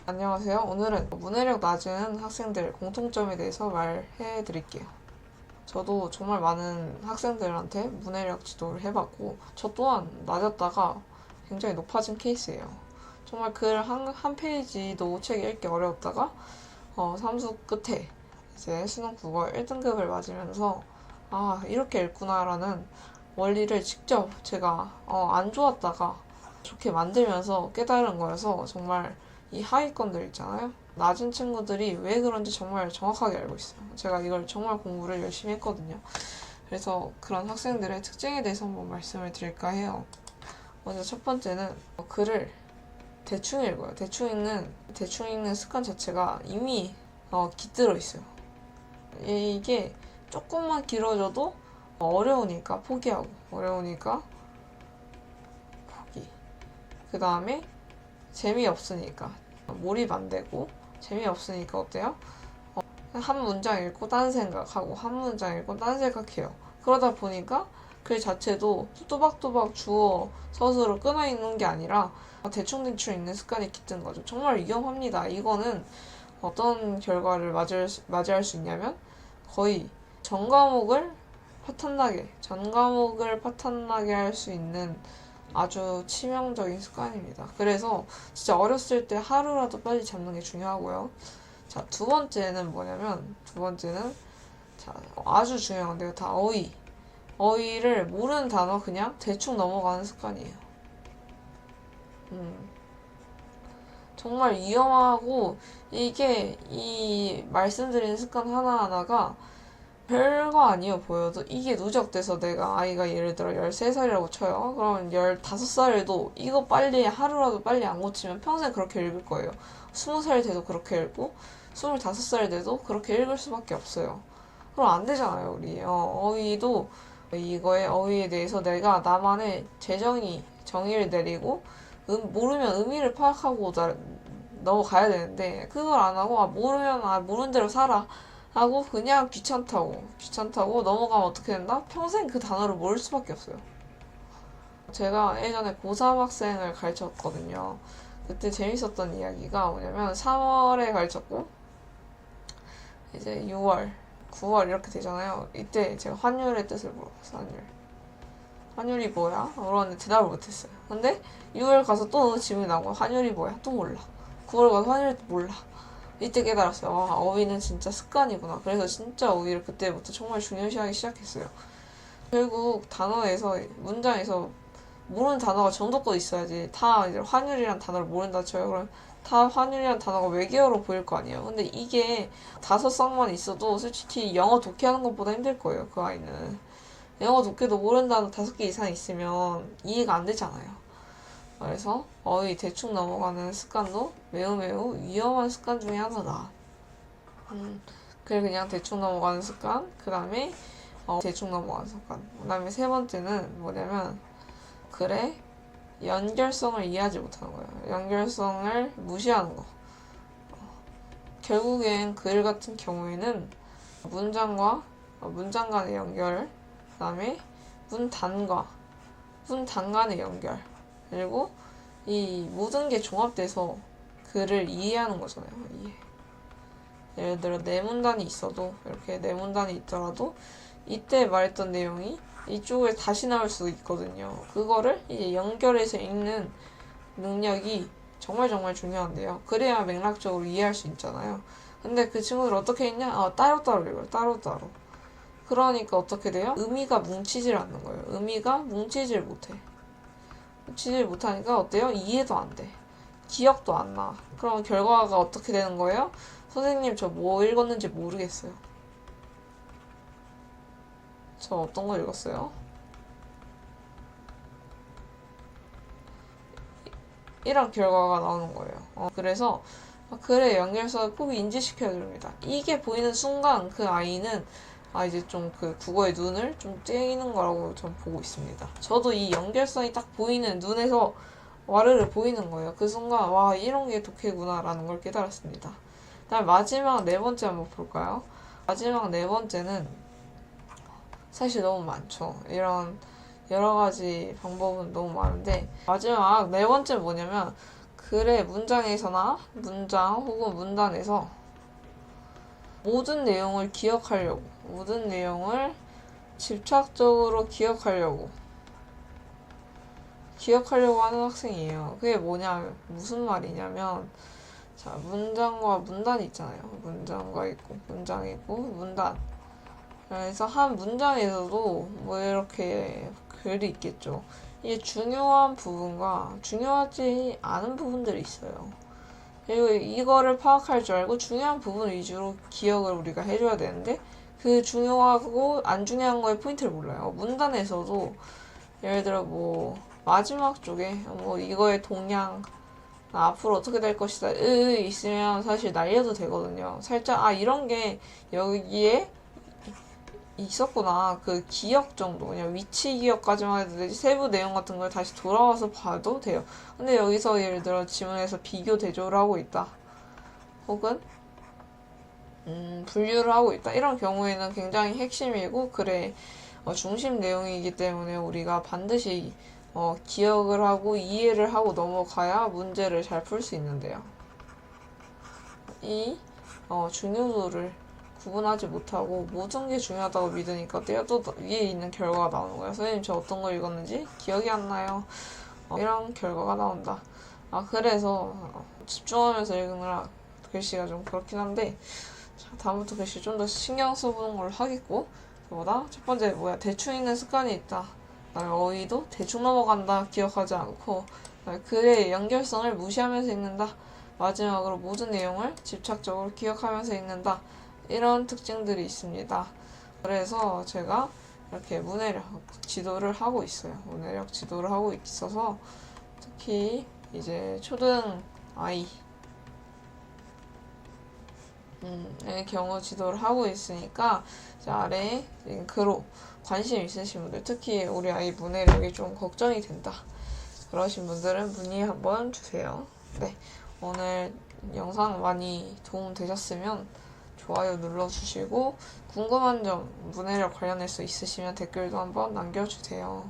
안녕하세요. 오늘은 문해력 낮은 학생들 공통점에 대해서 말해 드릴게요. 저도 정말 많은 학생들한테 문해력 지도를 해봤고, 저 또한 낮았다가 굉장히 높아진 케이스예요. 정말 글 한 페이지도 책 읽기 어려웠다가, 삼수 끝에 이제 수능 국어 1등급을 맞으면서, 아, 이렇게 읽구나라는 원리를 직접 제가 안 좋았다가 좋게 만들면서 깨달은 거여서 정말 이 하위권들 있잖아요. 낮은 친구들이 왜 그런지 정말 정확하게 알고 있어요. 제가 이걸 정말 공부를 열심히 했거든요. 그래서 그런 학생들의 특징에 대해서 한번 말씀을 드릴까 해요. 먼저 첫 번째는 글을 대충 읽어요. 대충 읽는 습관 자체가 이미 깃들어 있어요. 이게 조금만 길어져도 어려우니까 포기하고, 어려우니까 포기. 그 다음에 재미없으니까 몰입 안 되고, 재미없으니까 어때요? 한 문장 읽고 딴 생각하고, 한 문장 읽고 딴 생각해요. 그러다 보니까 글 자체도 또박또박 주어 서술로 끊어 있는 게 아니라 대충대충 읽는 습관이 깃든 거죠. 정말 위험합니다. 이거는 어떤 결과를 맞이할 수 있냐면, 거의 전 과목을 파탄나게 할 수 있는 아주 치명적인 습관입니다. 그래서 진짜 어렸을 때 하루라도 빨리 잡는 게 중요하고요. 자, 두 번째는, 자, 아주 중요한데요. 다 어휘. 어휘를 모르는 단어 그냥 대충 넘어가는 습관이에요. 정말 위험하고, 이 말씀드린 습관 하나하나가 별거 아니어 보여도 이게 누적돼서 내가 아이가 예를 들어 13살이라고 쳐요. 그러면 15살에도 이거 하루라도 빨리 안 고치면 평생 그렇게 읽을 거예요. 20살 돼도 그렇게 읽고 25살 돼도 그렇게 읽을 수밖에 없어요. 그럼 안 되잖아요, 우리. 어휘도 이거의 어휘에 대해서 내가 나만의 정의를 내리고 모르면 의미를 파악하고 넘어가야 되는데 그걸 안 하고 모르면 모르는 대로 살아 하고 그냥 귀찮다고 넘어가면 어떻게 된다? 평생 그 단어를 모를 수밖에 없어요. 제가 예전에 고3 학생을 가르쳤거든요. 그때 재밌었던 이야기가 뭐냐면 3월에 가르쳤고 이제 6월, 9월 이렇게 되잖아요. 이때 제가 환율의 뜻을 물어봤어요. 환율이 뭐야? 물었는데 대답을 못했어요. 근데 6월 가서 또 질문이 나온 거야. 환율이 뭐야? 또 몰라. 9월 가서 환율이 몰라. 이때 깨달았어요. 어휘는 진짜 습관이구나. 그래서 진짜 어휘를 그때부터 정말 중요시하기 시작했어요. 결국 문장에서 모르는 단어가 정도껏 있어야지. 다 이제 환율이란 단어를 모른다 쳐요. 그럼 다 환율이란 단어가 외계어로 보일 거 아니에요. 근데 이게 5쌍만 있어도 솔직히 영어 독해하는 것보다 힘들 거예요. 그 아이는. 영어 독해도 모르는 단어 5개 이상 있으면 이해가 안 되잖아요. 그래서 어휘 대충 넘어가는 습관도 매우 매우 위험한 습관 중에 하나다. 글 그냥 대충 넘어가는 습관, 그 다음에 대충 넘어가는 습관. 그 다음에 세 번째는 뭐냐면 글의 연결성을 이해하지 못하는 거예요. 연결성을 무시하는 거. 결국엔 글 같은 경우에는 문장 간의 연결, 그 다음에 문 단 간의 연결, 그리고 이 모든 게 종합돼서 글을 이해하는 거잖아요. 이해. 예를 들어 네 문단이 있어도 이렇게 네 문단이 있더라도 이때 말했던 내용이 이쪽에 다시 나올 수 있거든요. 그거를 이제 연결해서 읽는 능력이 정말 정말 중요한데요. 그래야 맥락적으로 이해할 수 있잖아요. 근데 그 친구들 어떻게 읽냐? 따로따로 읽어요. 따로따로. 그러니까 어떻게 돼요? 의미가 뭉치질 않는 거예요. 의미가 뭉치질 못해. 뭉치질 못하니까 어때요? 이해도 안 돼. 기억도 안 나. 그럼 결과가 어떻게 되는 거예요? 선생님, 저 뭐 읽었는지 모르겠어요. 저 어떤 거 읽었어요? 이런 결과가 나오는 거예요. 그래서 글의 연결성을 꼭 인지시켜야 됩니다. 이게 보이는 순간 그 아이는 이제 좀 그 국어의 눈을 좀 떼이는 거라고 전 보고 있습니다. 저도 이 연결성이 딱 보이는 눈에서 와르르 보이는 거예요. 그 순간 와 이런 게 독해구나라는 걸 깨달았습니다. 그다음 마지막 네 번째 한번 볼까요? 마지막 네 번째는 사실 너무 많죠. 이런 여러 가지 방법은 너무 많은데 마지막 네 번째 뭐냐면 글의 문장에서나 문장 혹은 문단에서 모든 내용을 기억하려고, 모든 내용을 집착적으로 기억하려고 하는 학생이에요. 그게 무슨 말이냐면, 자, 문장과 문단이 있잖아요. 문장과 있고, 문장이 있고, 문단. 그래서 한 문장에서도 뭐 이렇게 글이 있겠죠. 이게 중요한 부분과 중요하지 않은 부분들이 있어요. 그리고 이거를 파악할 줄 알고 중요한 부분 위주로 기억을 우리가 해줘야 되는데, 그 중요하고 안 중요한 거에 포인트를 몰라요. 문단에서도 예를 들어 뭐 마지막 쪽에 뭐 이거의 동향, 앞으로 어떻게 될 것이다 있으면 사실 날려도 되거든요. 살짝 이런 게 여기에 있었구나. 그 기억 정도, 그냥 위치 기억까지만 해도 되지 세부 내용 같은 걸 다시 돌아와서 봐도 돼요. 근데 여기서 예를 들어 지문에서 비교 대조를 하고 있다, 혹은 분류를 하고 있다, 이런 경우에는 굉장히 핵심이고 글의 중심 내용이기 때문에 우리가 반드시 기억을 하고 이해를 하고 넘어가야 문제를 잘 풀 수 있는데요. 이 중요도를 구분하지 못하고 모든 게 중요하다고 믿으니까 또 위에 있는 결과가 나오는 거예요. 선생님, 저 어떤 걸 읽었는지 기억이 안 나요. 이런 결과가 나온다. 그래서 집중하면서 읽느라 글씨가 좀 그렇긴 한데, 자, 다음부터 글씨 좀 더 신경 써보는 걸로 하겠고, 그보다 첫 번째 대충 읽는 습관이 있다. 그다음에 어휘도 대충 넘어간다, 기억하지 않고. 글의 연결성을 무시하면서 읽는다. 마지막으로 모든 내용을 집착적으로 기억하면서 읽는다. 이런 특징들이 있습니다. 그래서 제가 이렇게 문해력 지도를 하고 있어요. 문해력 지도를 하고 있어서 특히 이제 초등 아이 의 경우 지도를 하고 있으니까 아래에 링크로 관심 있으신 분들, 특히 우리 아이 문해력이 좀 걱정이 된다, 그러신 분들은 문의 한번 주세요. 네, 오늘 영상 많이 도움 되셨으면 좋아요 눌러주시고, 궁금한 점 문해력 관련해서 있으시면 댓글도 한번 남겨주세요.